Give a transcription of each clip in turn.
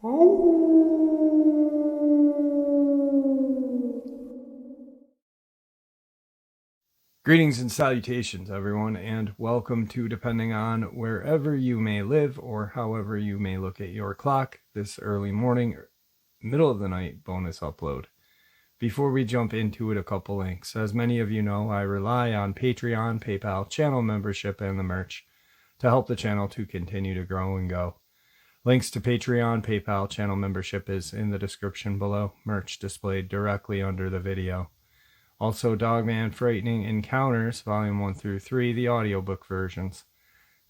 Greetings and salutations, everyone, and welcome to, depending on wherever you may live or however you may look at your clock, this early morning, middle of the night bonus upload. Before we jump into it, a couple links. As many of you know, I rely on Patreon, PayPal, channel membership, and the merch to help the channel to continue to grow and go. Links to Patreon, PayPal, channel membership is in the description below, merch displayed directly under the video. Also, Dogman Frightening Encounters, Volume 1 through 3, the audiobook versions.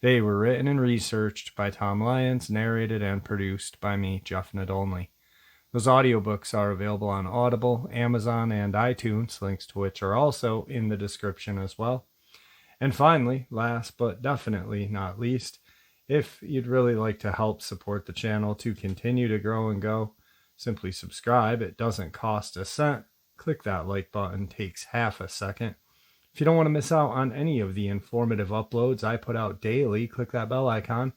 They were written and researched by Tom Lyons, narrated and produced by me, Jeff Nadolny. Those audiobooks are available on Audible, Amazon, and iTunes, links to which are also in the description as well. And finally, last but definitely not least, if you'd really like to help support the channel to continue to grow and go, simply subscribe. It doesn't cost a cent. Click that like button, takes half a second. If you don't want to miss out on any of the informative uploads I put out daily, click that bell icon.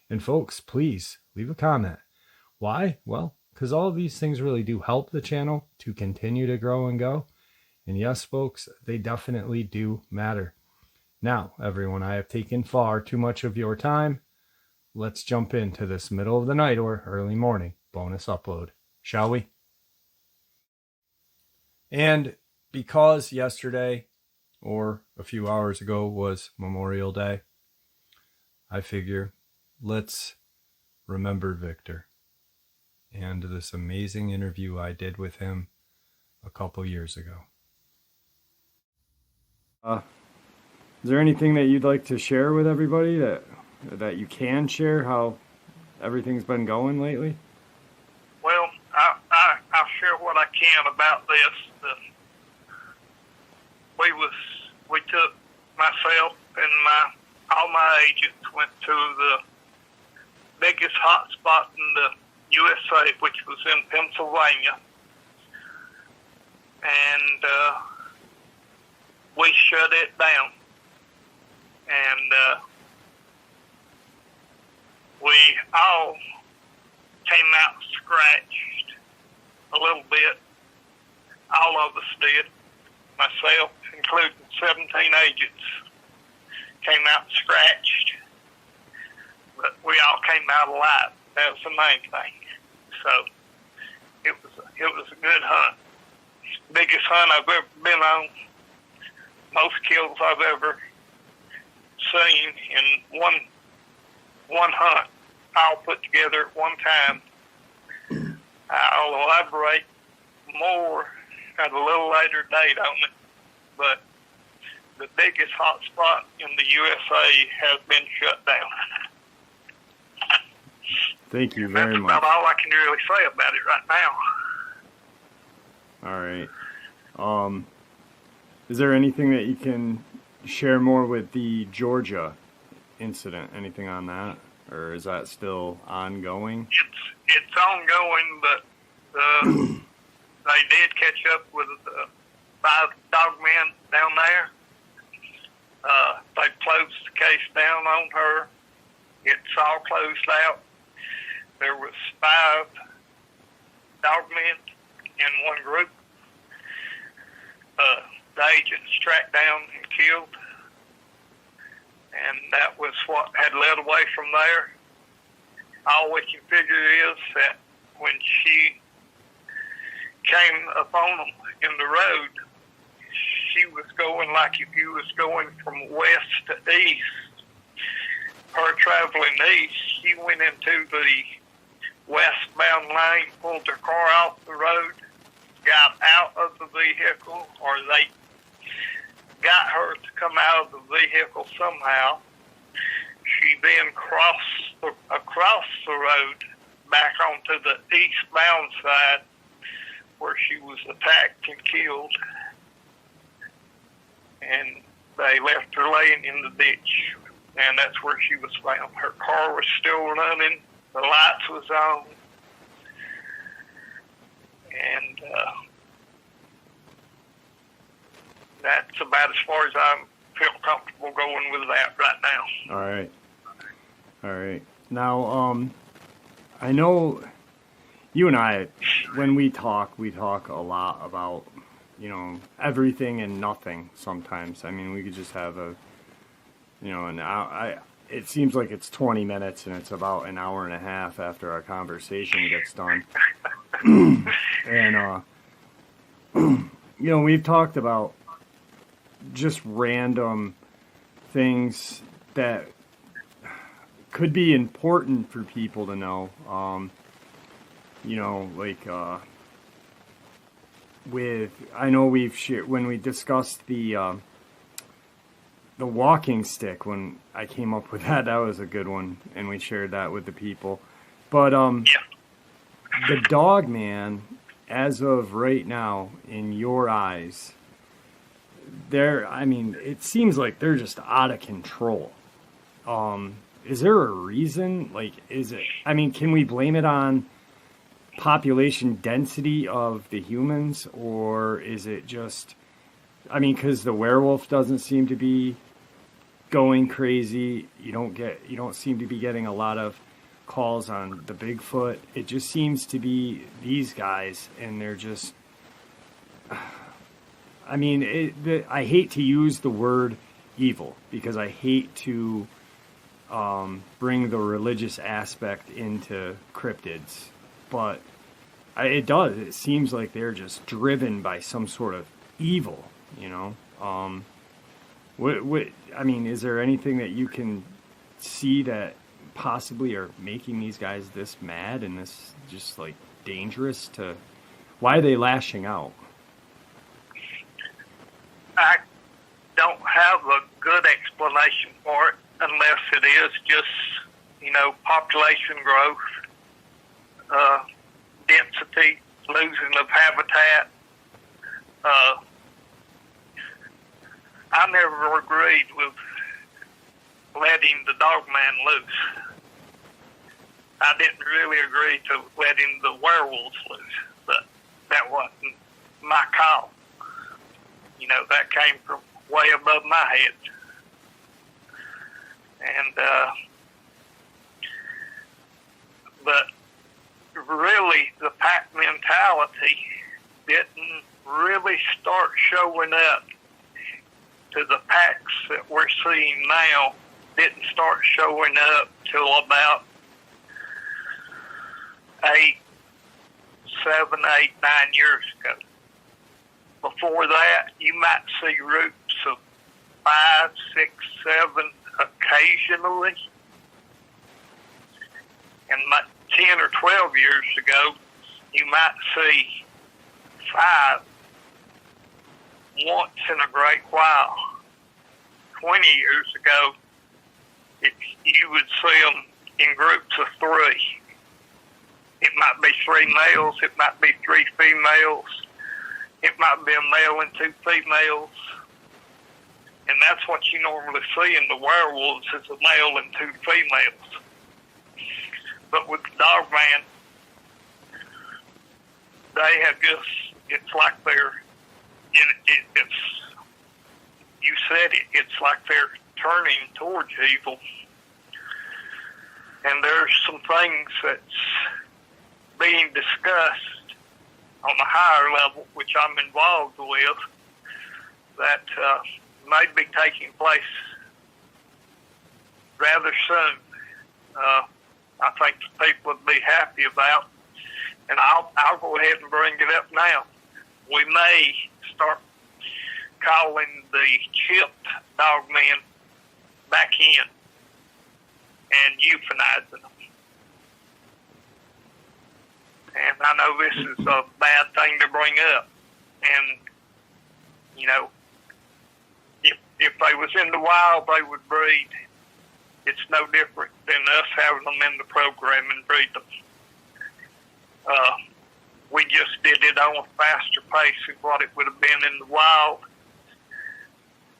And folks, please leave a comment. Why? Well, because all of these things really do help the channel to continue to grow and go. And yes, folks, they definitely do matter. Now, everyone, I have taken far too much of your time. Let's jump into this middle of the night or early morning bonus upload, shall we? And because yesterday, or a few hours ago, was Memorial Day, I figure let's remember Victor and this amazing interview I did with him a couple years ago. Is there anything that you'd like to share with everybody that you can share, how everything's been going lately? Well, I'll share what I can about this. We took myself and all my agents went to the biggest hot spot in the USA, which was in Pennsylvania, and we shut it down. And we all came out scratched a little bit. All of us did. Myself, including 17 agents, came out scratched. But we all came out alive. That was the main thing. So it was a good hunt. Biggest hunt I've ever been on. Most kills I've ever seen in one hunt, all put together at one time. I'll elaborate more at a little later date on it, but the biggest hot spot in the USA has been shut down. Thank you very much. That's about all I can really say about it right now. All right. Is there anything that you can share more with the Georgia incident? Anything on that? Or is that still ongoing? It's ongoing, but they did catch up with 5 dogmen down there. They closed the case down on her. It's all closed out. There was 5 dogmen in one group. The agents tracked down and killed. And that was what had led away from there. All we can figure is that when she came upon them in the road, she was going like if you was going from west to east. Her traveling east, she went into the westbound lane, pulled her car off the road, got out of the vehicle, or they got her to come out of the vehicle somehow. She then crossed across the road back onto the eastbound side where she was attacked and killed. And they left her laying in the ditch. And that's where she was found. Her car was still running. The lights was on. And that's about as far as I feel comfortable going with that right now. All right. Now, I know you and I, when we talk a lot about, everything and nothing sometimes. I mean, we could just have an hour. It seems like it's 20 minutes and it's about an hour and a half after our conversation gets done. And, we've talked about just random things that could be important for people to know. I know we've shared, when we discussed the walking stick, when I came up with that was a good one, and we shared that with the people. But the Dogman, as of right now, in your eyes, it seems like they're just out of control. Is there a reason? Can we blame it on population density of the humans, or is it just, because the werewolf doesn't seem to be going crazy. You don't seem to be getting a lot of calls on the Bigfoot. It just seems to be these guys, and they're just, I hate to use the word evil, because I hate to bring the religious aspect into cryptids, but it seems like they're just driven by some sort of evil, is there anything that you can see that possibly are making these guys this mad and this just dangerous why are they lashing out? I don't have a good explanation for it, unless it is just, population growth, density, losing of habitat. I never agreed with letting the Dogman loose. I didn't really agree to letting the werewolves loose, but that wasn't my call. That came from way above my head. And, but really the pack mentality didn't really start showing up to the packs that we're seeing now. Didn't start showing up till about 7, 8, 9 years ago. Before that, you might see groups of 5, 6, 7 occasionally. And 10 or 12 years ago, you might see 5 once in a great while. 20 years ago, you would see them in groups of 3. It might be 3 males, it might be 3 females, it might be a male and 2 females. And that's what you normally see in the werewolves, is a male and 2 females. But with the Dogman, they have just, it's like they're, it's, you said it, it's like they're turning towards evil. And there's some things that's being discussed on a higher level, which I'm involved with, that may be taking place rather soon. I think the people would be happy about, and I'll go ahead and bring it up now. We may start calling the chipped Dogmen back in and euthanizing them. And I know this is a bad thing to bring up. And, if they was in the wild, they would breed. It's no different than us having them in the program and breed them. We just did it on a faster pace than what it would have been in the wild.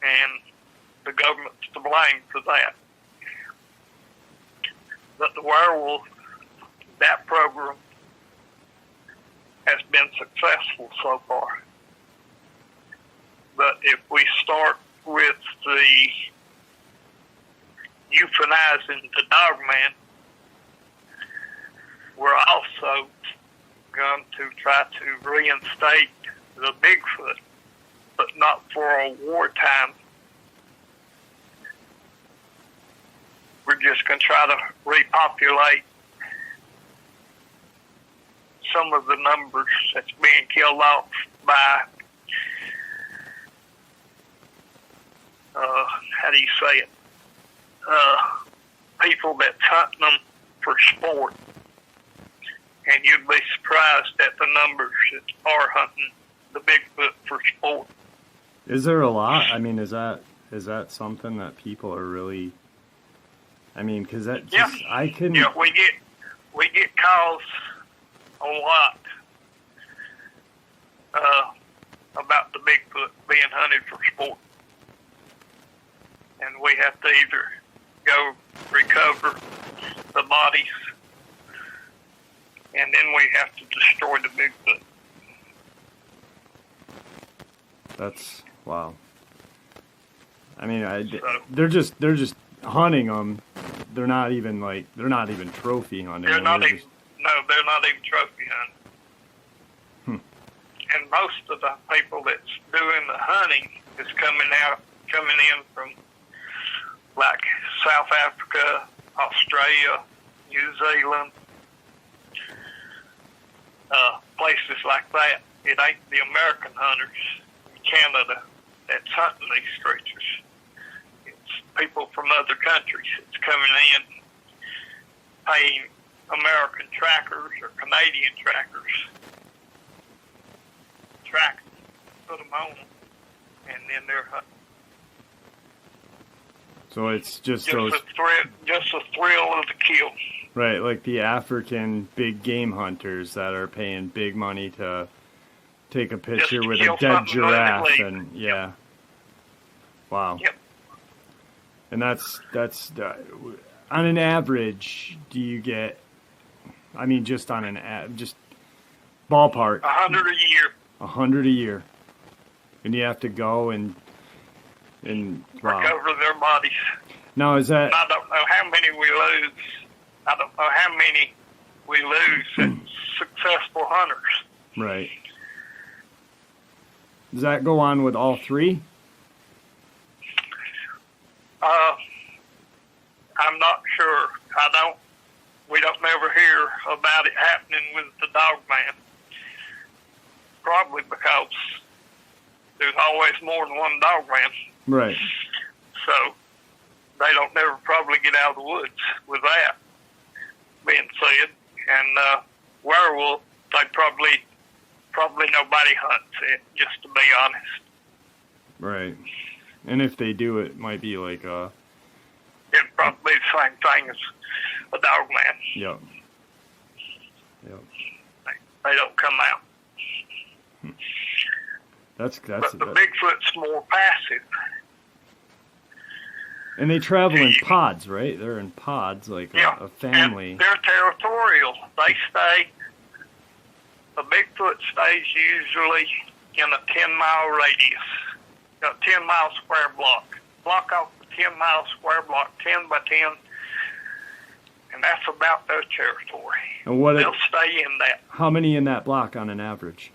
And the government's to blame for that. But the werewolf, that program has been successful so far. But if we start with the euthanizing the Dogman, we're also begun to try to reinstate the Bigfoot, but not for a wartime. We're just going to try to repopulate some of the numbers that's being killed off by, how do you say it, people that's hunting them for sport. And you'd be surprised at the numbers that are hunting the Bigfoot for sport. Is there a lot? I mean, is that something that people are really? I mean, because that just, yeah. I couldn't. Yeah, we get calls a lot about the Bigfoot being hunted for sport, and we have to either go recover the bodies, and then we have to destroy the Bigfoot. That's wow. I mean, they're just hunting them. They're not even trophy hunting. They're not even trophy hunting. And most of the people that's doing the hunting is coming in from like South Africa, Australia, New Zealand, places like that. It ain't the American hunters in Canada that's hunting these creatures. It's people from other countries that's coming in, paying American trackers or Canadian trackers, track them, put them on them, and then they're hunting. So it's just a thrill of the kill. Right, like the African big game hunters that are paying big money to take a picture with a dead giraffe, and yeah. Yep. Wow. Yep. And that's on an average, do you get? I mean, just on just ballpark. 100 a year. 100 a year, and you have to go and wow. Recover their bodies. Now is that? I don't know how many we lose. I don't know how many we lose as successful hunters. Right. Does that go on with all three? I'm not sure. We don't never hear about it happening with the Dogman. Probably because there's always more than one Dogman. Right. So they don't never probably get out of the woods with that being said. And werewolf, they probably nobody hunts it, just to be honest. Right. And if they do, it might be like it'd probably be the same thing as a Dogman. Yep. Yep. They don't come out. But the Bigfoot's more passive. And they travel in pods, right? They're in pods, like a family. And they're territorial. The Bigfoot stays usually in a 10-mile radius, a 10-mile square block. Block off the 10-mile square block, 10 by 10, and that's about their territory. And they'll stay in that. How many in that block on an average?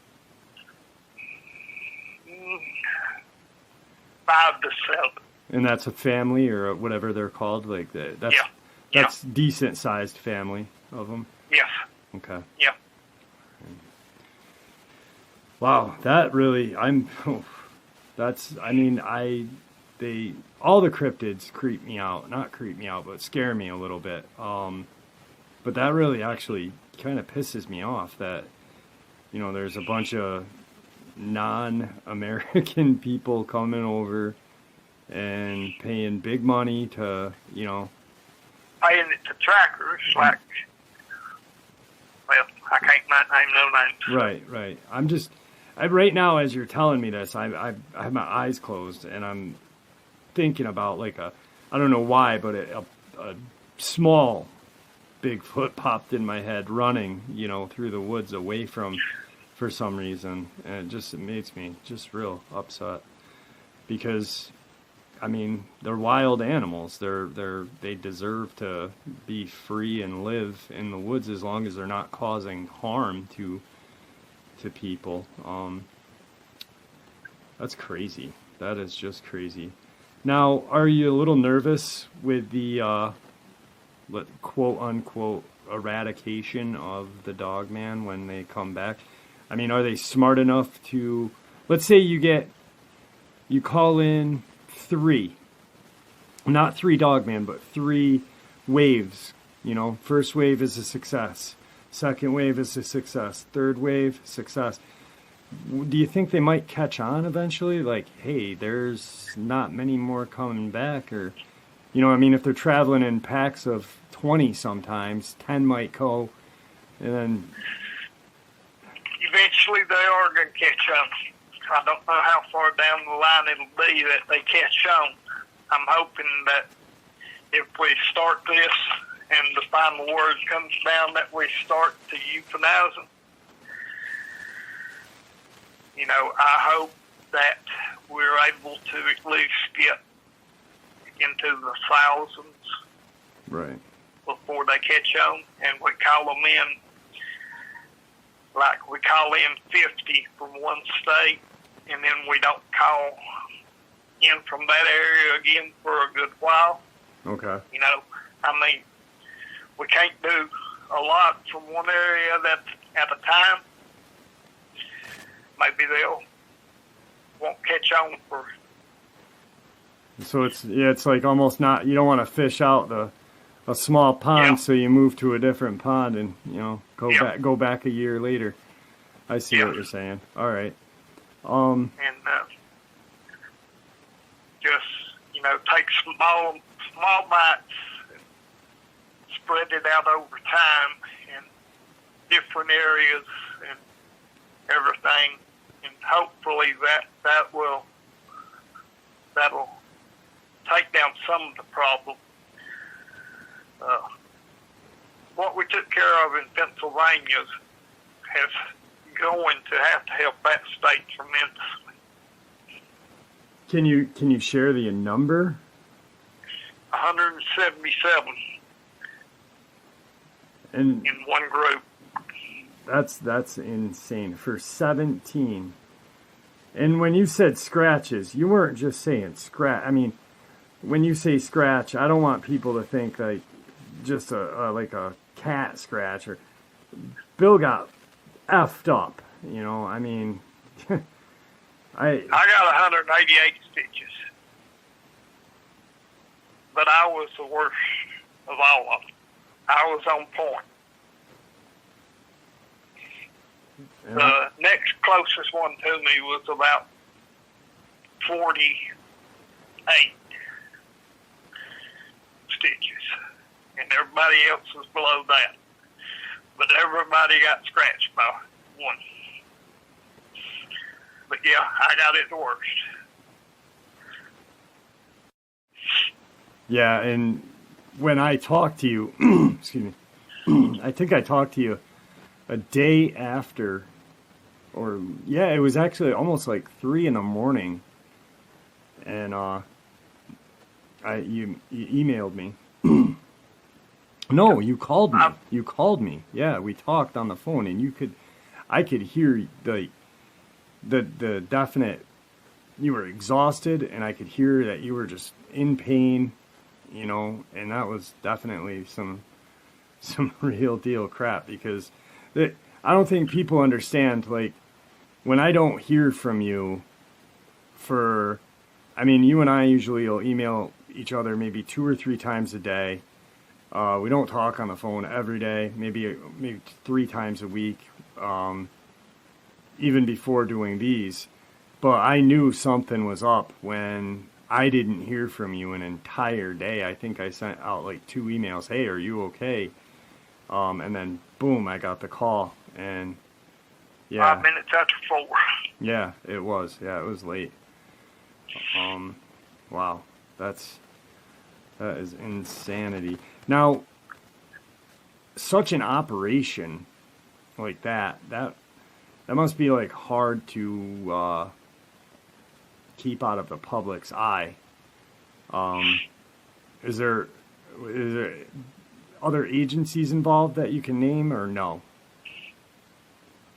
5 to 7. And that's a family or whatever they're called, like that's decent sized family of them. Yes. Okay. Yeah. Wow, that really all the cryptids creep me out. Not creep me out, but scare me a little bit. But that really actually kind of pisses me off that there's a bunch of non-American people coming over and paying big money to, paying it to trackers, like, well, I can't name no names. Right. Right now, as you're telling me this, I have my eyes closed, and I'm thinking about I don't know why, but a small Bigfoot popped in my head running, through the woods away from, for some reason, and it makes me just real upset because, I mean, they're wild animals. They deserve to be free and live in the woods as long as they're not causing harm to to people. That's crazy. That is just crazy. Now, are you a little nervous with the quote unquote eradication of the Dogman when they come back? I mean, are they smart enough to, let's say you call in 3, not 3 Dogman, but 3 waves. You know, first wave is a success, second wave is a success, third wave, success. Do you think they might catch on eventually? Like, hey, there's not many more coming back, or, you know, I mean, if they're traveling in packs of 20 sometimes, 10 might go, and then eventually they are going to catch on. I don't know how far down the line it'll be that they catch on. I'm hoping that if we start this and the final word comes down that we start to euthanize them, you know, I hope that we're able to at least get into the thousands, right, before they catch on, and we call them in, like we call in 50 from one state, and then we don't call in from that area again for a good while. Okay. You know, I mean, we can't do a lot from one area that at a time. Maybe they'll won't catch on for. So it's like almost not, you don't want to fish out a small pond, so you move to a different pond and, you know, go back a year later. I see what you're saying. All right. And just, you know, take small bites and spread it out over time in different areas and everything, and hopefully that'll take down some of the problem. What we took care of in Pennsylvania is going to have to help that state tremendously. Can you share the number? 177 and in one group. That's insane for 17. And when you said scratches, you weren't just saying scratch. I mean, when you say scratch, I don't want people to think like just like a cat scratch, or Bill got effed up, you know. I mean, I got 188 stitches, but I was the worst of all of them. I was on point. The next closest one to me was about 48 stitches, and everybody else was below that. But everybody got scratched by one. But yeah, I got it the worst. Yeah, and when I talked to you, excuse me, I think I talked to you a day after, or yeah, it was actually almost like 3 a.m, and you emailed me. No, you called me. You called me. Yeah, we talked on the phone, and I could hear the definite. You were exhausted, and I could hear that you were just in pain, you know, and that was definitely some real deal crap, because I don't think people understand, like, when I don't hear from you I mean, you and I usually will email each other maybe 2 or 3 times a day. We don't talk on the phone every day, maybe 3 times a week, even before doing these. But I knew something was up when I didn't hear from you an entire day. I think I sent out like 2 emails. Hey, are you okay? And then boom, I got the call, and yeah. 5 minutes after 4. Yeah, it was. Yeah, it was late. Wow, that is insanity. Now, such an operation like that must be like hard to keep out of the public's eye. Is there other agencies involved that you can name, or no?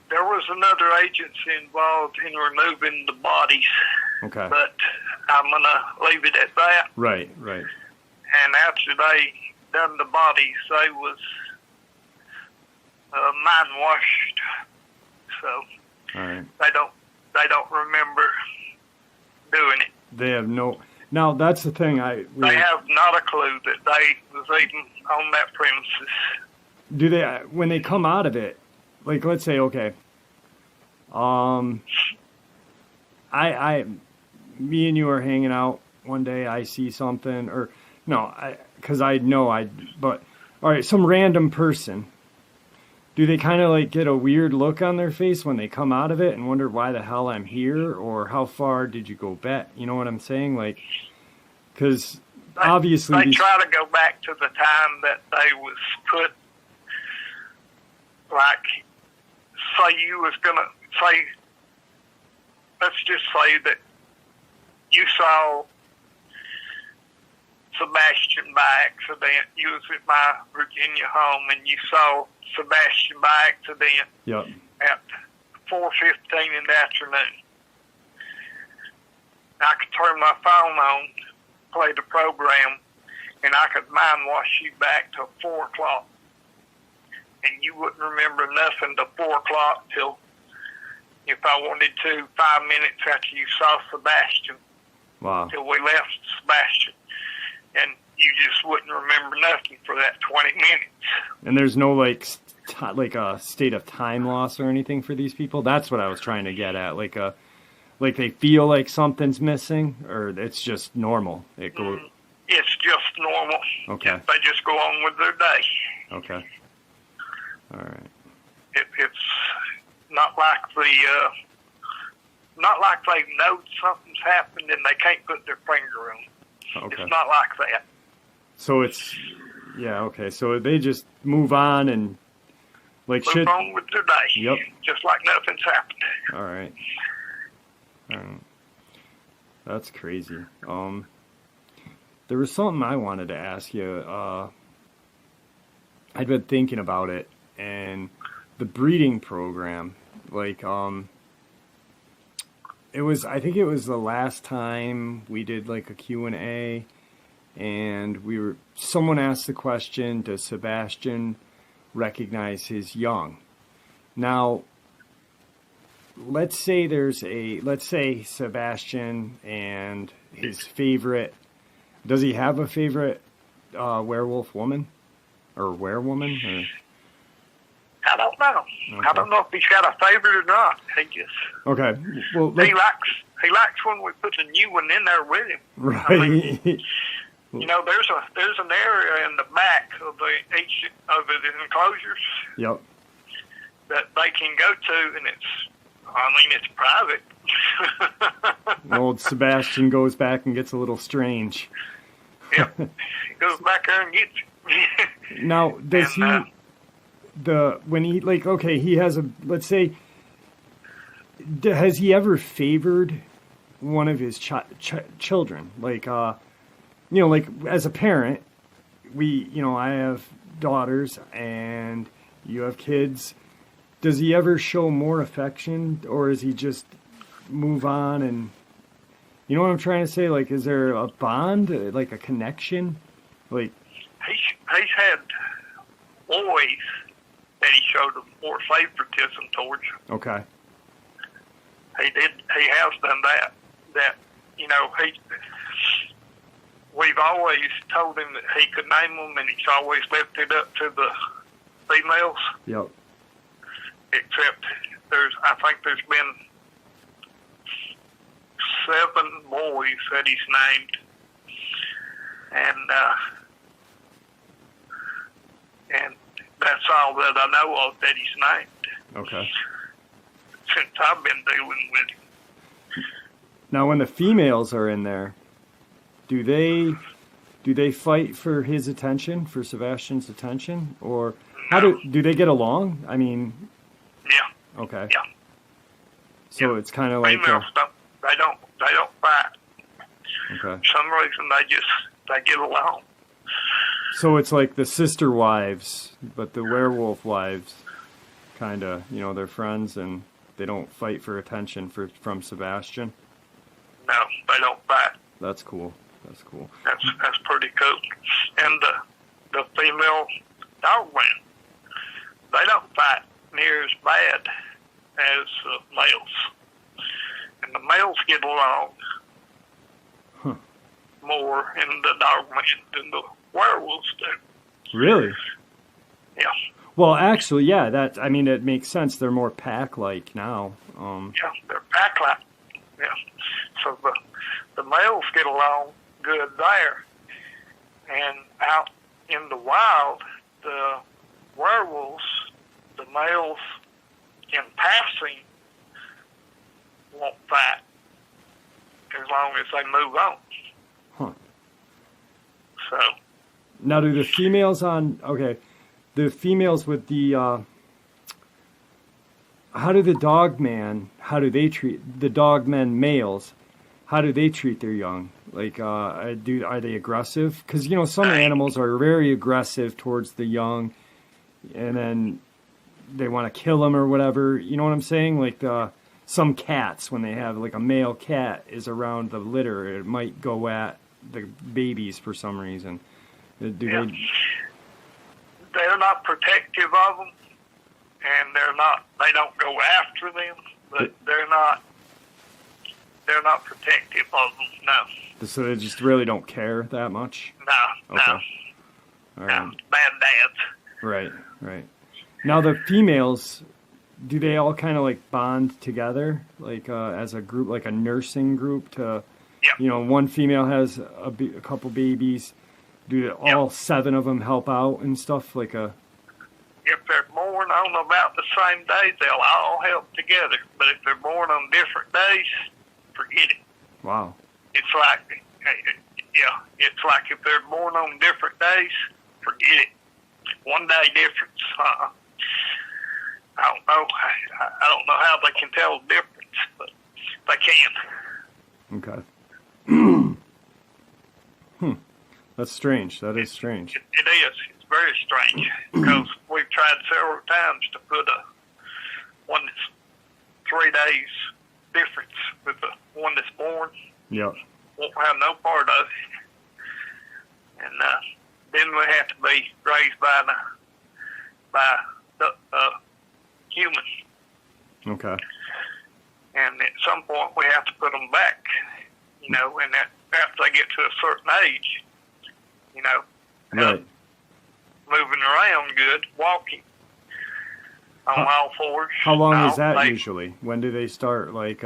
There was was another agency involved in removing the bodies. Okay. But I'm going to leave it at that. Right, right. And after they done the bodies, they was mind washed. So all right. they don't remember doing it. They have no. Now that's the thing. They have not a clue that they was even on that premises. Do they, when they come out of it, like let's say, okay, me and you are hanging out one day. I see something, or no, because I know but all right, some random person. Do they kind of like get a weird look on their face when they come out of it and wonder why the hell I'm here, or how far did you go back? You know what I'm saying? Like, because obviously they try to go back to the time that they was put. Like, say you was gonna say, let's just say that you saw Sebastian by accident. You was at my Virginia home and you saw Sebastian by accident. Yep. At 4:15 in the afternoon. I could turn my phone on, play the program, and I could mind wash you back to 4 o'clock. And you wouldn't remember nothing to 4 o'clock till, if I wanted to, 5 minutes after you saw Sebastian. Wow. Till we left Sebastian. And you just wouldn't remember nothing for that 20 minutes. And there's no like a state of time loss or anything for these people? That's what I was trying to get at. Like they feel like something's missing, or it's just normal? It goes. It's just normal. Okay. They just go on with their day. Okay. All right. It's not like they know something's happened and they can't put their finger on it. Okay. It's not like that. So it's, yeah, okay. So they just move on and like move on with their day. Yep. Just like nothing's happened. All right. That's crazy. There was something I wanted to ask you. I'd been thinking about it, and the breeding program, like, I think it was the last time we did like a Q&A, and someone asked the question, does Sebastian recognize his young? Now, let's say Sebastian and his favorite, does he have a favorite werewolf woman or werewoman? Or? I don't know. Okay. I don't know if he's got a favorite or not. He just okay. Well, he likes when we put a new one in there with him. Right. I mean, you know, there's an area in the back of each of the enclosures. Yep. That they can go to, and it's private. Old Sebastian goes back and gets a little strange. Yep. He goes back there and gets you. Now, does he he has let's say, has he ever favored one of his children? Like, like as a parent, I have daughters and you have kids. Does he ever show more affection, or is he just move on? And you know what I'm trying to say? Like, is there a bond, like a connection? Like, he's had boys that he showed more favoritism towards. Okay. He has done that. That, we've always told him that he could name them, and he's always left it up to the females. Yep. Except I think there's been 7 boys that he's named, and that's all that I know of that he's named. Okay. Since I've been dealing with him. Now, when the females are in there, do they fight for his attention, for Sebastian's attention, or how do they get along? I mean. Yeah. Okay. Yeah. So it's kind of like females don't fight. Okay. For some reason they get along. So it's like the sister wives, but the werewolf wives, kind of, they're friends and They don't fight for attention from Sebastian. No, they don't fight. That's cool. That's cool. That's pretty cool. And the female Dogman, they don't fight near as bad as males. And the males get along more in the Dogman than the werewolves do. Really? Yeah. Well, actually, yeah. I mean, it makes sense. They're more pack-like now. Yeah, they're pack-like. Yeah. So the males get along good there. And out in the wild, the werewolves, the males in passing won't fight as long as they move on. Huh. So. Now, do the females the females with the, how do they treat the Dogmen males? How do they treat their young? Like, are they aggressive? Because, you know, some animals are very aggressive towards the young, and then they want to kill them or whatever. You know what I'm saying? Like, some cats, when they have, like, a male cat is around the litter, it might go at the babies for some reason. They're not protective of them, and they don't go after them, but they're not protective of them, no. So they just really don't care that much? No, okay. no. All right. No, bad dads. Right, right. Now the females, do they all kind of like bond together, like as a group, like a nursing group to, you know, one female has a couple babies, do all 7 of them help out and stuff like a... If they're born on about the same days, they'll all help together. But if they're born on different days, forget it. Wow. It's like if they're born on different days, forget it. 1 day difference. I don't know. I don't know how they can tell the difference, but they can. Okay. That's strange. That is strange. It is. It's very strange because we've tried several times to put one that's 3 days difference with the one that's born. Yeah. Won't have no part of it. And then we have to be raised by the human. Okay. And at some point we have to put them back, you know, and after they get to a certain age, you know, right. Moving around good, walking on all fours. How long is that usually? When do they start, like,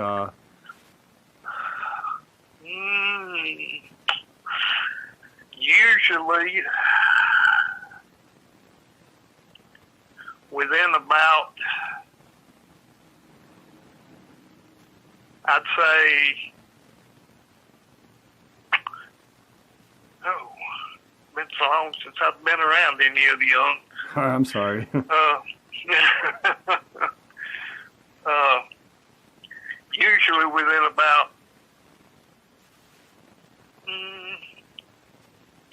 Usually within about, I'd say, been so long since I've been around any of the young. I'm sorry. Usually within about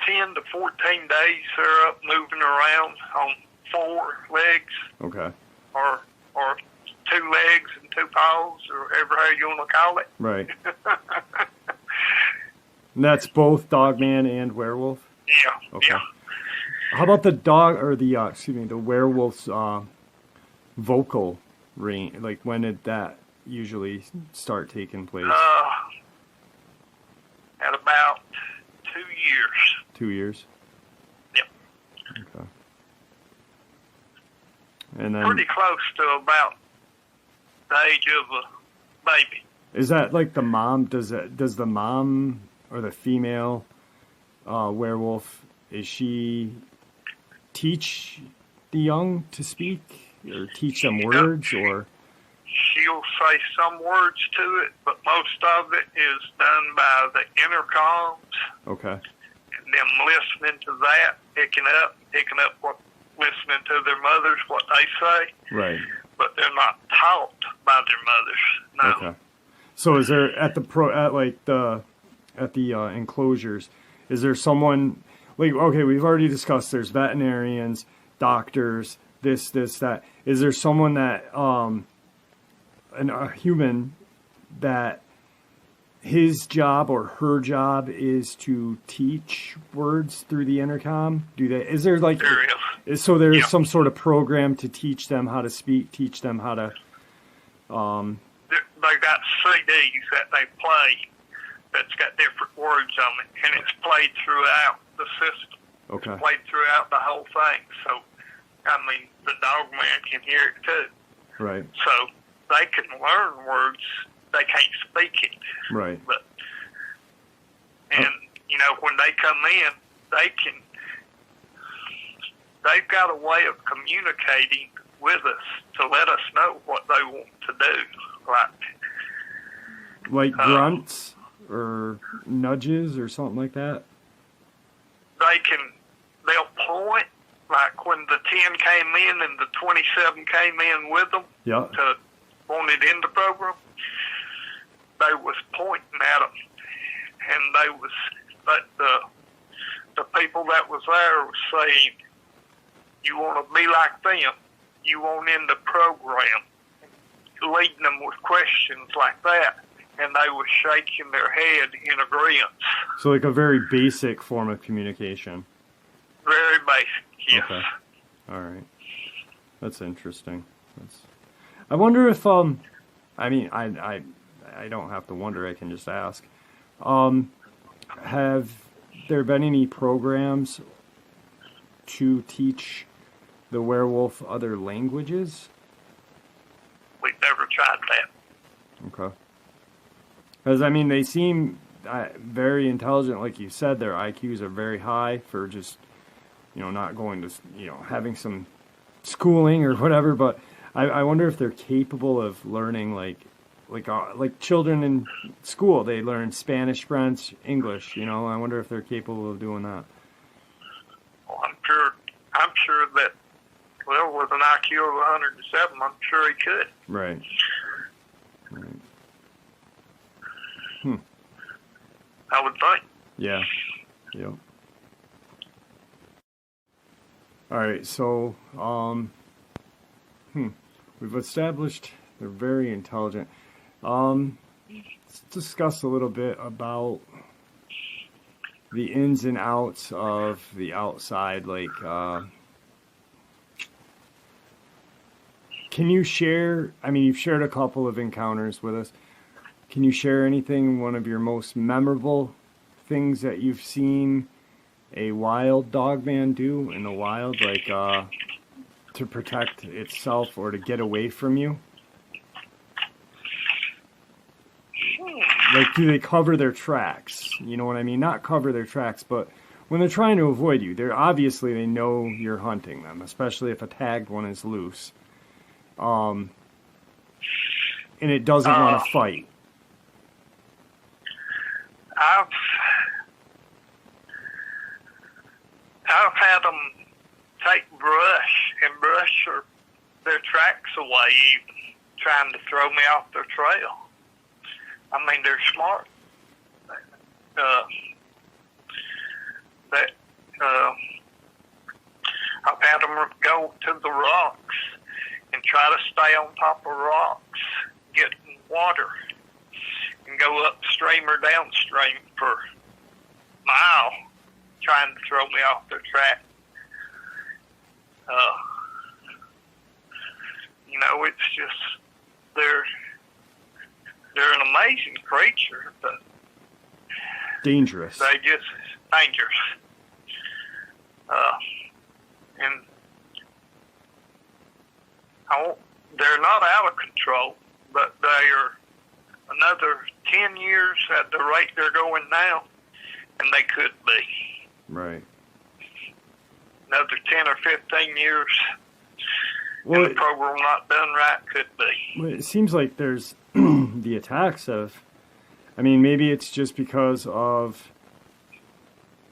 10 to 14 days, they're up moving around on 4 legs. Okay. Or 2 legs and 2 paws, or however you want to call it. Right. And that's both Dogman and werewolf? Yeah. Okay. Yeah. How about the the werewolf's vocal range? Like, when did that usually start taking place? At about 2 years. 2 years? Yep. Okay. And then, pretty close to about the age of a baby. Is that like the mom? Does the mom or the female werewolf, is she teach the young to speak or teach them words, or? She'll say some words to it, but most of it is done by the intercoms. Okay. And them listening to that, picking up what, listening to their mothers, what they say. Right. But they're not taught by their mothers. No. Okay. So is there at the enclosures, is there someone, like, okay, we've already discussed there's veterinarians, doctors, this, that. Is there someone that a human that his job or her job is to teach words through the intercom? Is there like, There is. so there's Yeah. some sort of program to teach them how to speak, teach them how to, They got CDs that they play that's got different words on it, and it's played throughout the system. okay, It's played throughout the whole thing. So, I mean, the Dogman can hear it too. right, So they can learn words. They can't speak it. right, But, and, you know, when they come in, they've got a way of communicating with us to let us know what they want to do. like grunts or nudges or something like that? They'll point, like when the 10 came in and the 27 came in with them Yeah, to wanted in the program, they was pointing at them, and but the people that was there was saying, you want to be like them, you want in the program, leading them with questions like that, and they was shaking their head in agreement. so like a very basic form of communication. Very basic, yes. Okay. All right. That's interesting. I wonder if I mean I don't have to wonder, I can just ask. Have there been any programs to teach the werewolf other languages? We've never tried that. Okay. Because I mean they seem very intelligent, like you said. Their IQs are very high for just, you know, not going to, you know, having some schooling or whatever, but I wonder if they're capable of learning like children in school. They learn Spanish, French, English, you know. I wonder if they're capable of doing that. Well, I'm sure that, well, with an IQ of 107, I'm sure he could. Right. I would think. Yeah. Yep. All right, so we've established they're very intelligent. Let's discuss a little bit about the ins and outs of the outside. Like, can you share? I mean, you've shared a couple of encounters with us. Can you share anything? One of your most memorable things that you've seen a wild Dogman do in the wild, like to protect itself or to get away from you? Like, do they cover their tracks? You know what I mean? Not cover their tracks, but when they're trying to avoid you, they know you're hunting them, especially if a tagged one is loose. And it doesn't want to fight. I've had them take brush and brush their tracks away, even trying to throw me off their trail. I mean, they're smart. I've had them go to the rocks and try to stay on top of rocks, get in water, and go upstream or downstream for a mile, trying to throw me off their track. You know, it's just, they're an amazing creature, but Dangerous. they just dangerous. And they're not out of control, but they are another 10 years at the rate they're going now, and they could be. Right. Another 10 or 15 years, Well, and the program not done right could be. Well, it seems like there's the attacks of, I mean, maybe it's just because of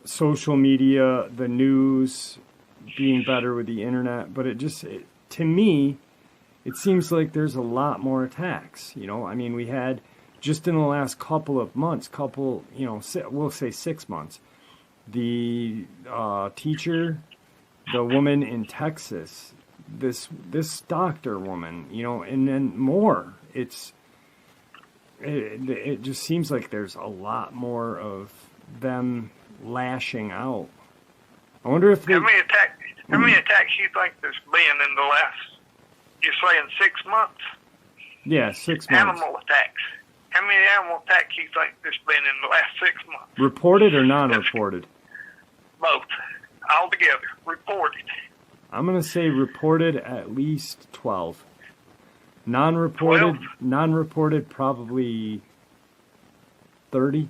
social media, the news being better with the internet, but to me, it seems like there's a lot more attacks. You know, I mean, we had just in the last couple of months, we'll say 6 months, the teacher, the woman in Texas this doctor woman, you know, and then more. It just seems like there's a lot more of them lashing out. I wonder if they... How many attacks you think there's been in the last, you're saying 6 months? Yeah, 6 months. Animal attacks. How many animal attacks you think there's been in the last 6 months? Reported or non-reported? Both. All together. Reported. I'm going to say reported at least 12. Non-reported, 12? non-reported probably 30.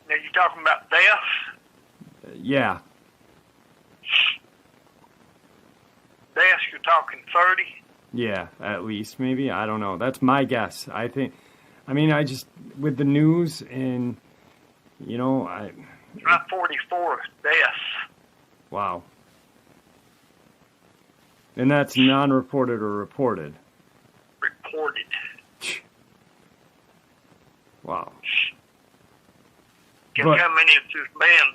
Now you talking about deaths? Yeah. Deaths, you're talking 30? Yeah, at least, maybe. I don't know. That's my guess. I mean, I just, with the news and, you know, Not 44 deaths. Wow. And that's non-reported or reported? Reported. Wow. Guess how many there's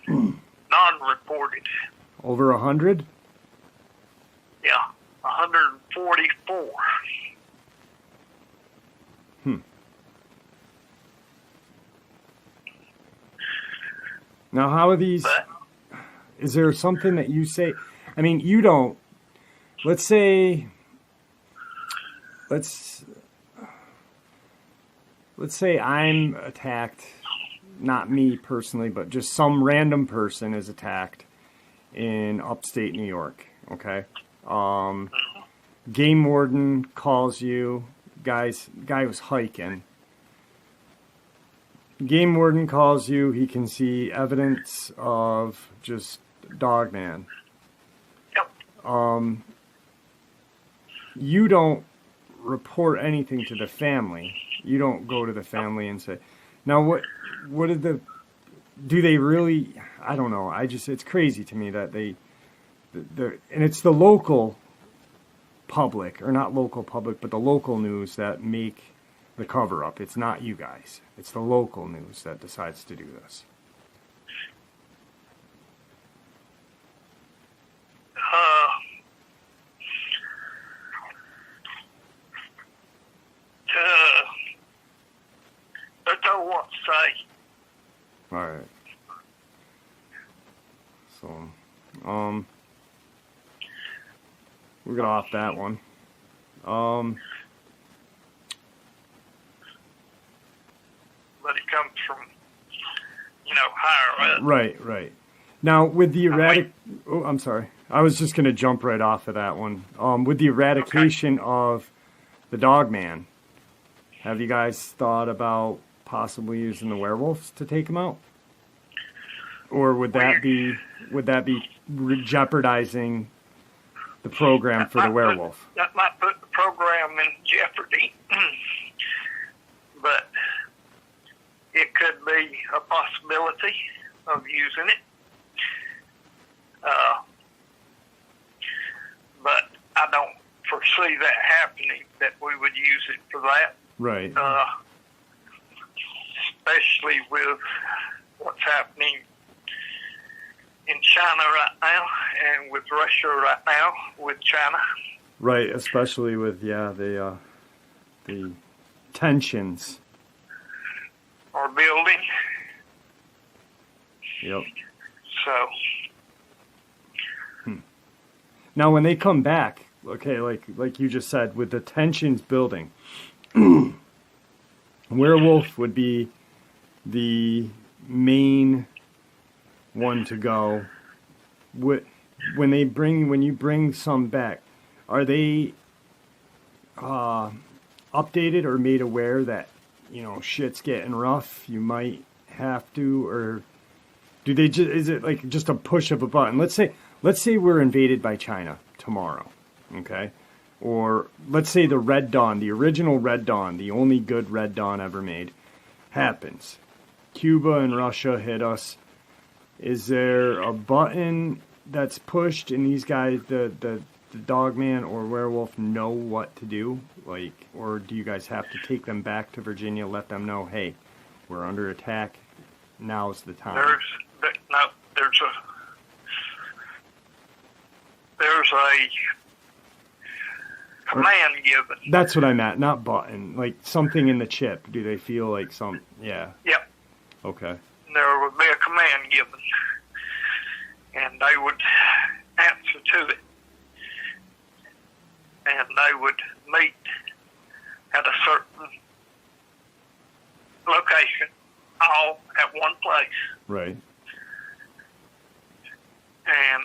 been non-reported? Over 100? Yeah, 144. Now, how are these... Is there something that you say... I mean, you don't... Let's say I'm attacked, not me personally, but just some random person is attacked in upstate New York, okay? Game warden calls you, guy was hiking. Game warden calls you, he can see evidence of just Dogman. Yep. You don't report anything to the family. You don't go to the family and say, now what do they really, I don't know. It's crazy to me that and it's the local public, or not local public, but the local news that make the cover up. It's not you guys. It's the local news that decides to do this. Don't know what to say. All right. So, we'll get off that one. But it comes from, higher up. Right. Now, with the I'm sorry. I was just going to jump right off of that one. With the eradication of the Dogman, have you guys thought about possibly using the werewolves to take him out? Or would that be jeopardizing the program for the werewolf? That might put the program in jeopardy. But it could be a possibility of using it. But I don't foresee that happening, that we would use it for that. Right. Especially with what's happening in China right now, and with Russia right now, with China. Right, especially with the tensions are building. Yep. So. Now, when they come back, okay, like you just said, with the tensions building, werewolf would be the main one to go. When you bring some back, are they updated or made aware that shit's getting rough? You might have to, or do they just? Is it like just a push of a button? Let's say we're invaded by China tomorrow, okay? Or let's say the Red Dawn, the original Red Dawn, the only good Red Dawn ever made, happens. Cuba and Russia hit us. Is there a button that's pushed and these guys, the Dogman or werewolf, know what to do? Or do you guys have to take them back to Virginia, let them know, hey, we're under attack, now's the time? There's there's a command given. That's what I meant, not button. Like something in the chip. Do they feel like some? Yeah. Yep. Okay. There would be a command given, and they would answer to it, and they would meet at a certain location, all at one place. Right. And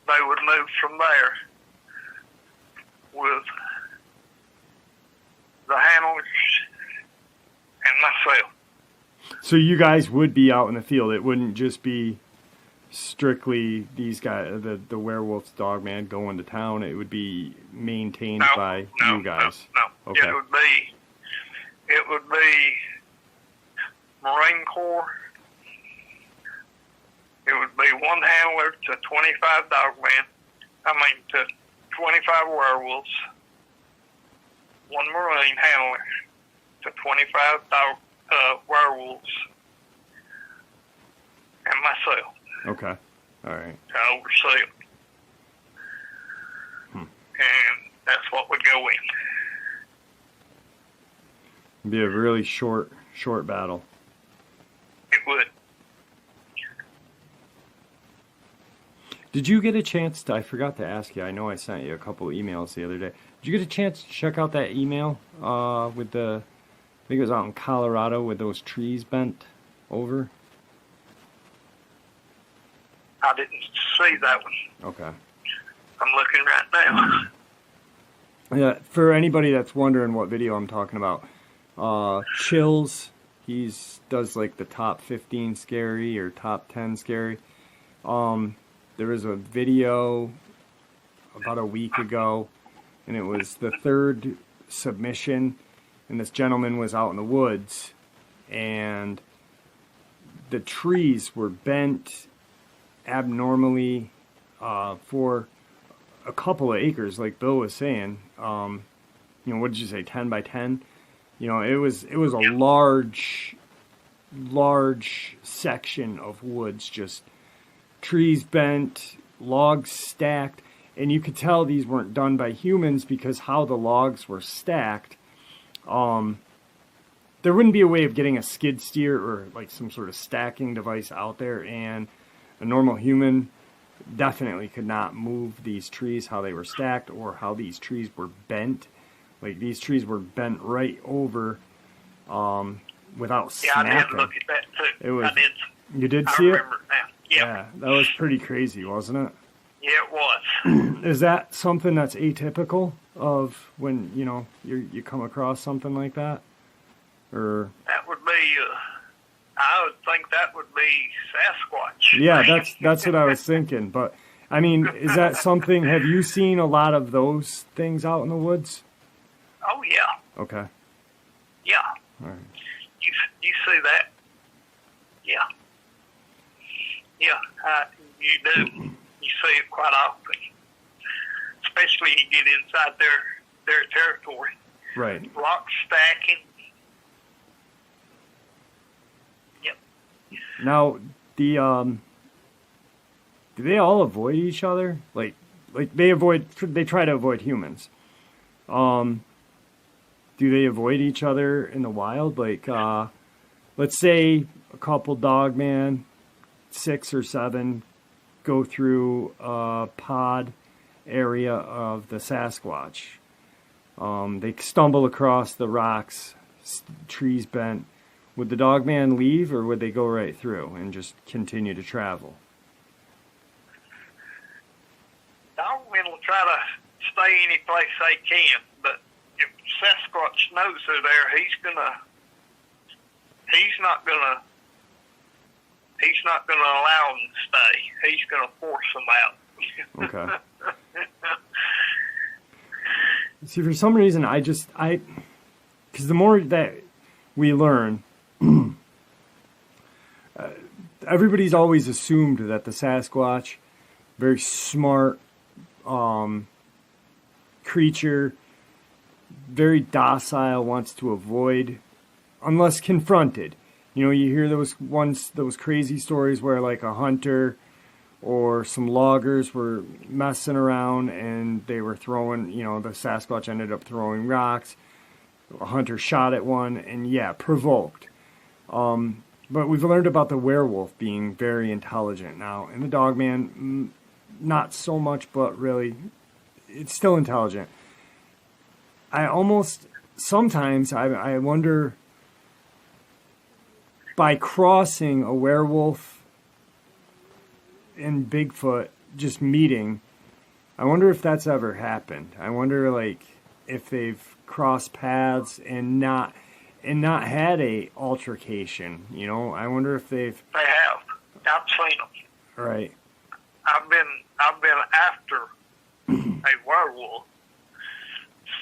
they would move from there with the handlers and myself. So you guys would be out in the field. It wouldn't just be strictly these guys, the werewolves, Dogman going to town. It would be maintained by you guys. No. Okay. It would be Marine Corps. It would be one handler to 25 to 25 werewolves, one Marine handler to 25 werewolves, and myself. Okay. All right. To oversee it. And that's what would go in. It'd be a really short battle. It would. Did you get a chance to, I forgot to ask you, I know I sent you a couple emails the other day. Did you get a chance to check out that email with the, I think it was out in Colorado with those trees bent over? I didn't see that one. Okay. I'm looking right now. Yeah, for anybody that's wondering what video I'm talking about, Chills, does like the top 15 scary or top 10 scary. There was a video about a week ago, and it was the third submission, and this gentleman was out in the woods, and the trees were bent abnormally for a couple of acres, like Bill was saying. What did you say, 10 by 10? It was a large section of woods, just trees bent, logs stacked, and you could tell these weren't done by humans because how the logs were stacked. There wouldn't be a way of getting a skid steer or like some sort of stacking device out there, and a normal human definitely could not move these trees how they were stacked or how these trees were bent. Like these trees were bent right over without snapping. Yeah, I did look at that too. I did. You did see it? I remember it now. Yep. Yeah, that was pretty crazy, wasn't it? Yeah, it was. Is that something that's atypical of when, you come across something like that? Or that would be, I would think that would be Sasquatch. Yeah, that's what I was thinking. But, I mean, is that something, have you seen a lot of those things out in the woods? Oh, yeah. Okay. Yeah. All right. You see that? Yeah. Yeah, you do. You see it quite often, especially you get inside their territory. Right. Rock stacking. Yep. Now, do they all avoid each other? Like they try to avoid humans. Do they avoid each other in the wild? Like, let's say a couple Dogman, 6 or 7, go through a pod area of the Sasquatch. They stumble across the rocks, trees bent. Would the Dogman leave, or would they go right through and just continue to travel? Dogman will try to stay any place they can, but if Sasquatch knows they're there, he's not gonna allow them to stay. He's gonna force them out. Okay. See, for some reason, because the more that we learn, everybody's always assumed that the Sasquatch, very smart creature, very docile, wants to avoid, unless confronted. You hear those crazy stories where like a hunter or some loggers were messing around and they were throwing, the Sasquatch ended up throwing rocks. A hunter shot at one and, provoked. But we've learned about the werewolf being very intelligent now. And the Dogman, not so much, but really, it's still intelligent. Sometimes I wonder, by crossing a werewolf and Bigfoot just meeting, I wonder if that's ever happened. I wonder, if they've crossed paths and not had a altercation. I wonder if they've. They have. I've seen them. Right. I've been after a werewolf,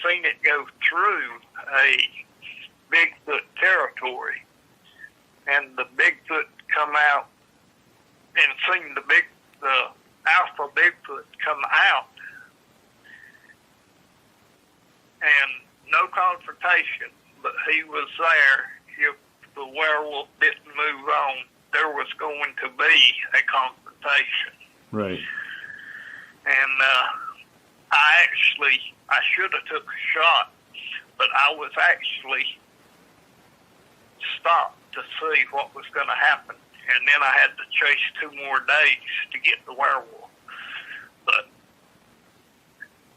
seen it go through a Bigfoot territory, and the Bigfoot come out, and seen the alpha Bigfoot come out, and no confrontation, but he was there. If the werewolf didn't move on, there was going to be a confrontation. Right. And I should have took a shot, but I was actually stopped to see what was going to happen. And then I had to chase 2 more days to get the werewolf. But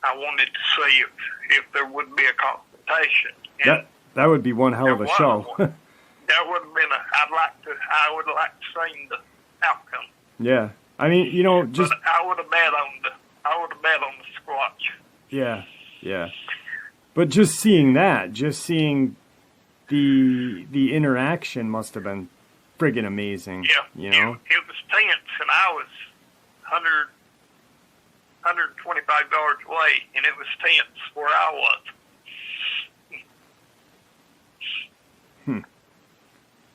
I wanted to see if there would be a confrontation. And that would be one hell of a show. That would have been I would have liked to see the outcome. Yeah. I mean, just. But I would have bet on the Squatch. Yeah. But just seeing the interaction must have been friggin' amazing. Yeah. It was tense, and I was 125 yards away, and it was tense where I was.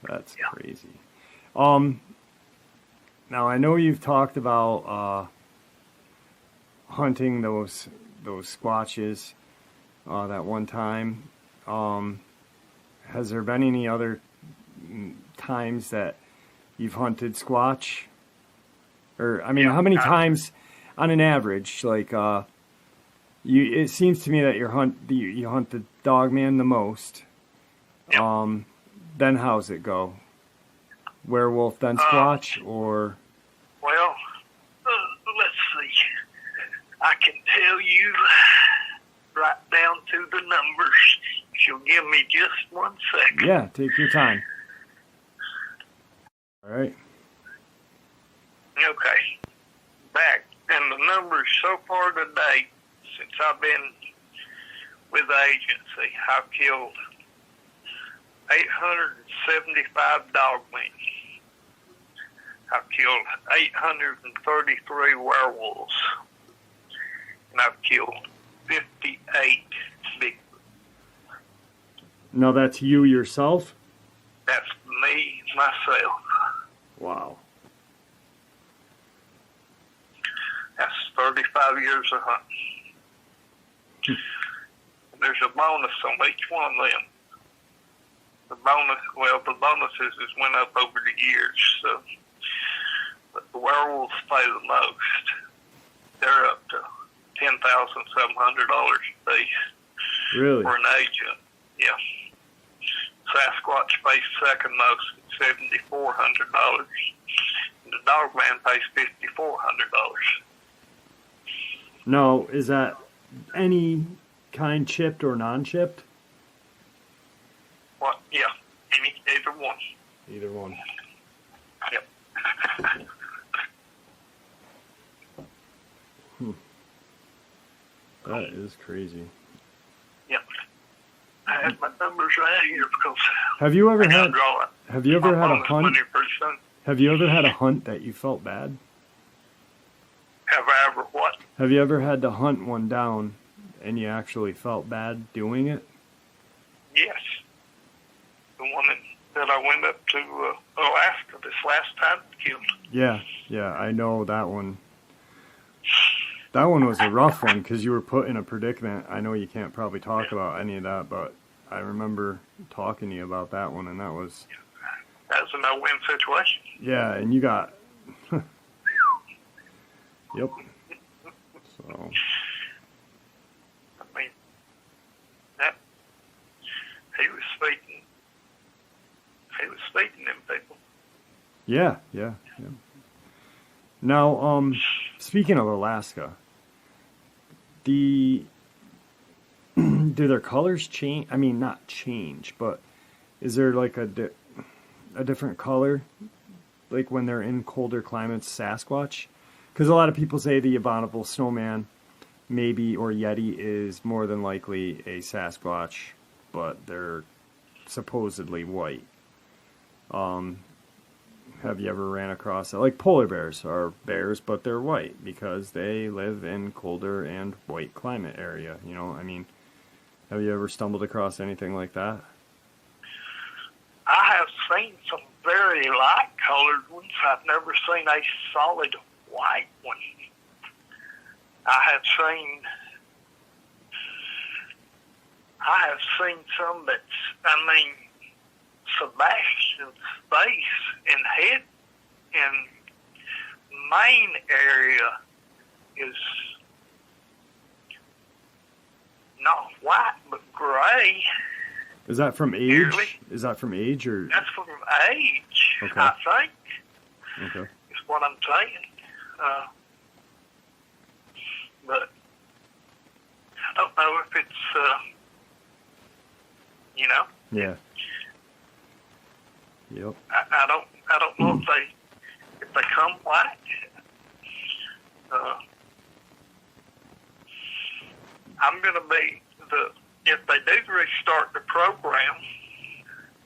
That's crazy. Now I know you've talked about hunting those squatches that one time. Has there been any other times that you've hunted squatch? Or how many times on an average? It seems to me that you hunt the Dogman the most. Yep. Then how's it go? Werewolf, then squatch, or? Well, let's see. I can tell you right down to the numbers. If you'll give me just 1 second. Yeah, take your time. All right. Okay. Back, and the numbers so far today, since I've been with the agency, I've killed 875 dogmen. I've killed 833 werewolves. And I've killed 58 Bigfoot. No, that's you yourself? That's me, myself. Wow. That's 35 years of hunting. There's a bonus on each one of them. The bonuses has went up over the years, so. But the werewolves pay the most. They're up to $10,700 a piece. Really? For an agent, yeah. Sasquatch pays second most at $7,400. And the Dogman pays $5,400. No, is that any kind chipped or non-chipped? What? Yeah, either one. Either one. Yep. That is crazy. Yep. I have my numbers right here because have you ever had a hunt? 20%. Have you ever had a hunt that you felt bad? Have I ever what? Have you ever had to hunt one down and you actually felt bad doing it? Yes. The one that I went up to Alaska this last time killed. Yeah, I know that one. That one was a rough one because you were put in a predicament. I know you can't probably talk about any of that, but I remember talking to you about that one, and that was... That was a no-win situation. Yeah, and you got... Yep. So. I mean, that he was feeding them people. Yeah. Now, speaking of Alaska, do their colors change? I mean, not change, but is there like a different color, like when they're in colder climates, Sasquatch? Because a lot of people say the abominable snowman, maybe, or Yeti is more than likely a Sasquatch, but they're supposedly white. Have you ever ran across it? Like polar bears are bears, but they're white because they live in colder and white climate area. You know, I mean, have you ever stumbled across anything like that? I have seen some very light colored ones. I've never seen a solid white one. I have seen some that's, I mean, Sebastian's face and head and main area is not white but gray. Is that from age? Nearly. Is that from age or? That's from age, Okay. I think. Okay. Is what I'm saying. But I don't know if it's, you know. Yeah. Yep. I don't know if they come white. I'm gonna be if they do restart the program,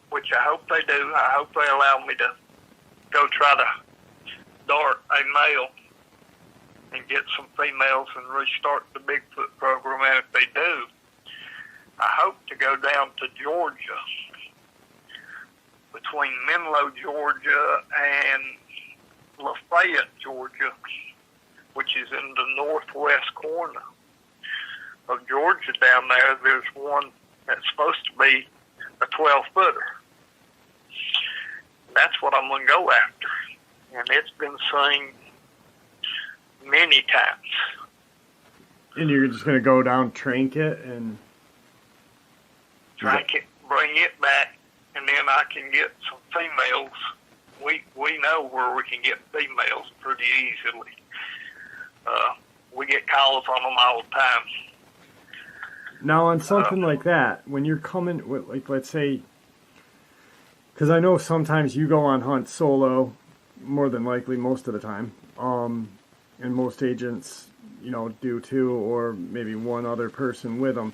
which I hope they do. I hope they allow me to go try to dart a male and get some females and restart the Bigfoot program. And if they do, I hope to go down to Georgia, between Menlo, Georgia, and Lafayette, Georgia, which is in the northwest corner of Georgia. Down there, there's one that's supposed to be a 12-footer. That's what I'm going to go after. And it's been seen many times. And you're just going to go down, trank it, and... Trank it, bring it back, and then I can get some females. We know where we can get females pretty easily. We get calls on them all the time. Now, on something like that, when you're coming, like, let's say, because I know sometimes you go on hunts solo, more than likely, most of the time, and most agents, you know, do too, or maybe one other person with them,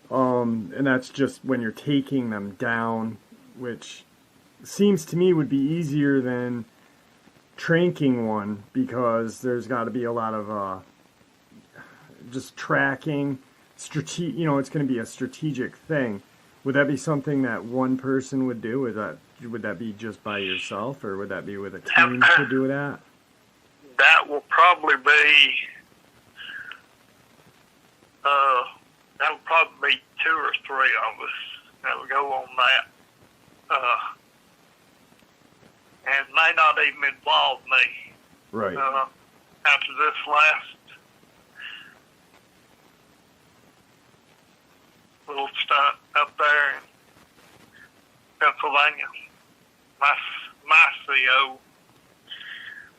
and that's just when you're taking them down, which seems to me would be easier than tranking one, because there's got to be a lot of just tracking. You know, it's going to be a strategic thing. Would that be something that one person would do? Would that be just by yourself, or would that be with a team to do that? That will probably be two or three of us that will go on that. And it may not even involve me. Right. After this last little stunt up there in Pennsylvania, my CO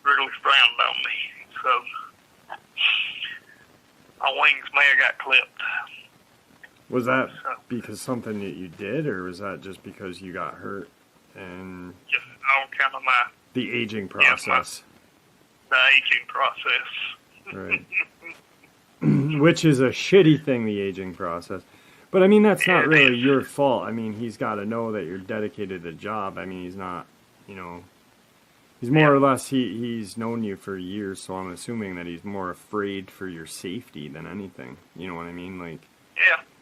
really frowned on me, so my wings may have got clipped. Was that because something that you did, or was that just because you got hurt and just all kind of the aging process? The aging process. Right. Which is a shitty thing, the aging process. But I mean, that's not really your fault. I mean, he's got to know that you're dedicated to the job. I mean, he's not, you know, he's more or less, he's known you for years, so I'm assuming that he's more afraid for your safety than anything. You know what I mean? Like,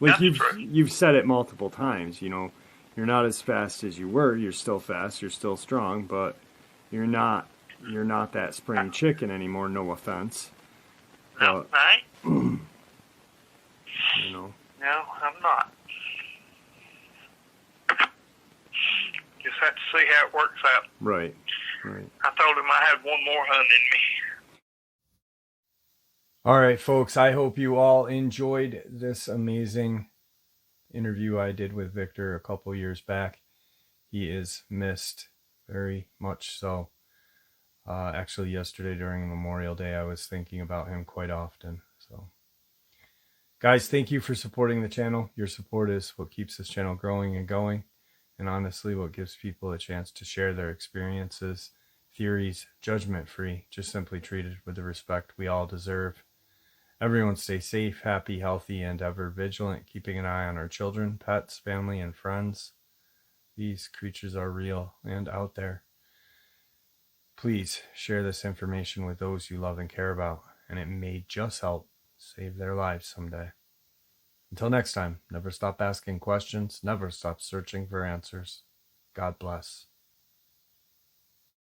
like you've said it multiple times, you know, you're not as fast as you were. You're still fast. You're still strong, but you're not that spring chicken anymore. No offense. No, right? You know. No, I'm not. Just have to see how it works out. Right. I told him I had one more hunt in me. All right, folks, I hope you all enjoyed this amazing interview I did with Victor a couple years back. He is missed very much so. Actually, yesterday during Memorial Day, I was thinking about him quite often. So, guys, thank you for supporting the channel. Your support is what keeps this channel growing and going, and honestly, what gives people a chance to share their experiences, theories, judgment-free, just simply treated with the respect we all deserve. Everyone stay safe, happy, healthy, and ever vigilant, keeping an eye on our children, pets, family, and friends. These creatures are real and out there. Please share this information with those you love and care about, and it may just help save their lives someday. Until next time, never stop asking questions, never stop searching for answers. God bless.